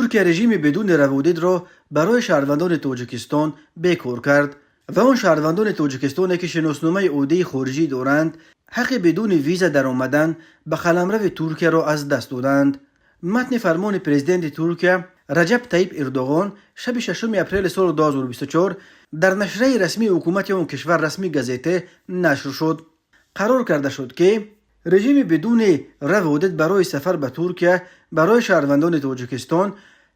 ترکیه رژیم بدون روادید را برای شهروندان تاجیکستان بیکار کرد و آن شهروندان تاجیکستان که شناسنامه عهده خارجی دارند حق بدون ویزا در آمدن به قلمرو ترکیه را از دست دادند. متن فرمان پرزیدنت ترکیه رجب طیب اردوغان شب 6 اپریل سال 2024 در نشریه رسمی حکومت آن کشور رسمی گازیته نشر شد. قرار کرده شد که رژیم بدون روادید برای سفر به ترکیه برای شهروندان تاجیکستان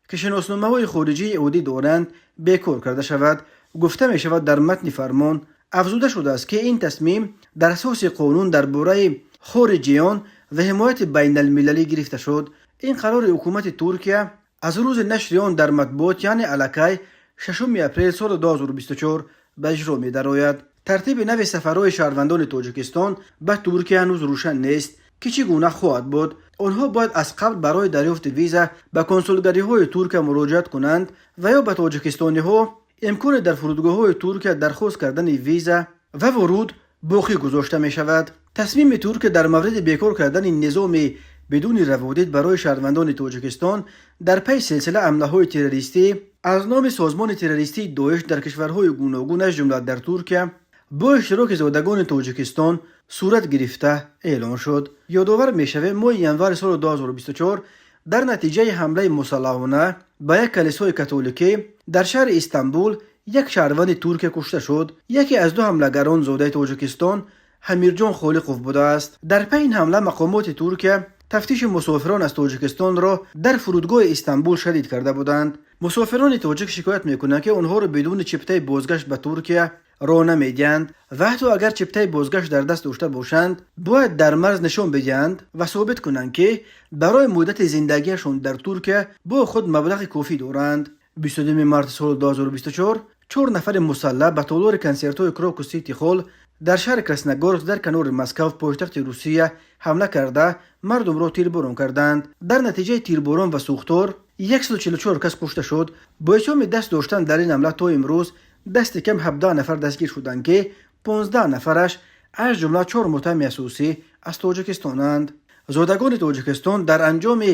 که شناسنامه‌های خارجی عهده دارند بیکار کرده شود. گفته می شود در متن فرمان افزوده شده است که این تصمیم در اساس قانون درباره خارجیان و حمایت بین المللی گرفته شد. این قرار حکومت ترکیه از روز نشر آن در مطبوعات یعنی الکی 6 اپریل سال 2024 به اجرا می درآید. ترتیب نو سفرهای شهروندان تاجیکستان به ترکیه هنوز روشن نیست که چگونه خواهد بود. آنها باید از قبل برای دریافت ویزا به کنسولگری‌های ترکیه مراجعه کنند و یا به تاجیکستانی‌ها امکان در فرودگاه‌های ترکیه درخواست کردن ویزا و ورود باقی گذاشته می شود. تصمیم ترکیه در مورد بیکار کردن نظام بدون روادید برای شهروندان تاجیکستان در پی سلسله حمله‌های تروریستی از نام سازمان تروریستی داعش در کشورهای گوناگون از جمله در ترکیه با اشتراک زادگان تاجیکستان صورت گرفته اعلان شد. یادآور می شود ماه ینور سال 2024 در نتیجه حمله مسلحانه به یک کلیسای کاتولیکی در شهر استانبول یک شهروند ترک کشته شد. یکی از دو حملگران زاده تاجیکستان حمیرجان خالقوف بوده است. در پی این حمله مقامات ترکیه تفتیش مسافران از تاجیکستان را در فرودگاه استانبول شدید کرده بودند. مسافران تاجیک شکایت میکنند که آنها را بدون چپتای بازگشت به ترکیه راه نمیدهند و حتی اگر چپتای بازگشت در دست داشته باشند باید در مرز نشان بدهند و ثابت کنند که برای مدت زندگیشان در ترکیه با خود مبلغ کافی دارند. 22 مارس سال 2024 4 نفر مسلح به تالار کنسرت‌های کراکو سیتی هال در شهر کراسنogorsk در کنار مسکو پایتخت روسیه حمله کرده مردم را تیرباران کردند. در نتیجه تیرباران و سوختار 144 کس کشته شد. با اتهام دست داشتن در این حمله تا امروز دست کم 17 نفر دستگیر شدند که 15 نفرش از جمله 4 متهم اساسی از تاجیکستانند. زادگان تاجیکستان در انجام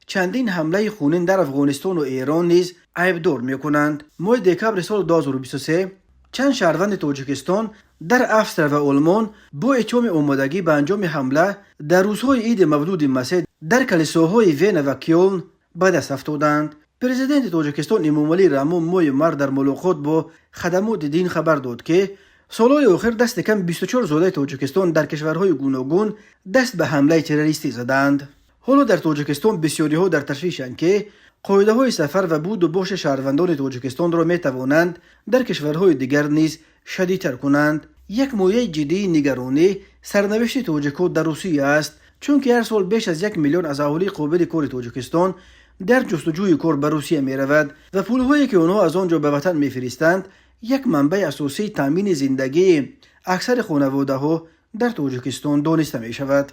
چندین حمله خونین در افغانستان و ایران نیز عیبدار میکنند. ماه دکبر سال 2023 چند شهروند تاجیکستان در افسر و آلمان با اتهام آمادگی به انجام حمله در روزهای عید مولود مسیح در کلیساهای وین و کیلن به دست افتادند. پرزیدنت تاجیکستان امامعلی رحمون ماه مارس در ملاقات با خدمات دین خبر داد که سالهای آخر دست کم 24 زاده تاجیکستان در کشورهای گوناگون دست به حمله تروریستی زدند. حالا در تاجیکستان بسیاری‌ها در تشویشند که قاعده‌های سفر و بود و باش شهروندان تاجیکستان را می‌توانند در کشورهای دیگر نیز شدیدتر کنند. یک موضوع جدی نگرانی سرنوشت تاجیک‌ها در روسیه است، چون که هر سال بیش از 1 میلیون از اهالی قابل کار تاجیکستان در جستجوی کار به روسیه می‌رود و پول‌هایی که آنها از آنجا به وطن می‌فرستند یک منبع اساسی تامین زندگی اکثر خانواده‌ها در تاجیکستان دانسته می‌شود.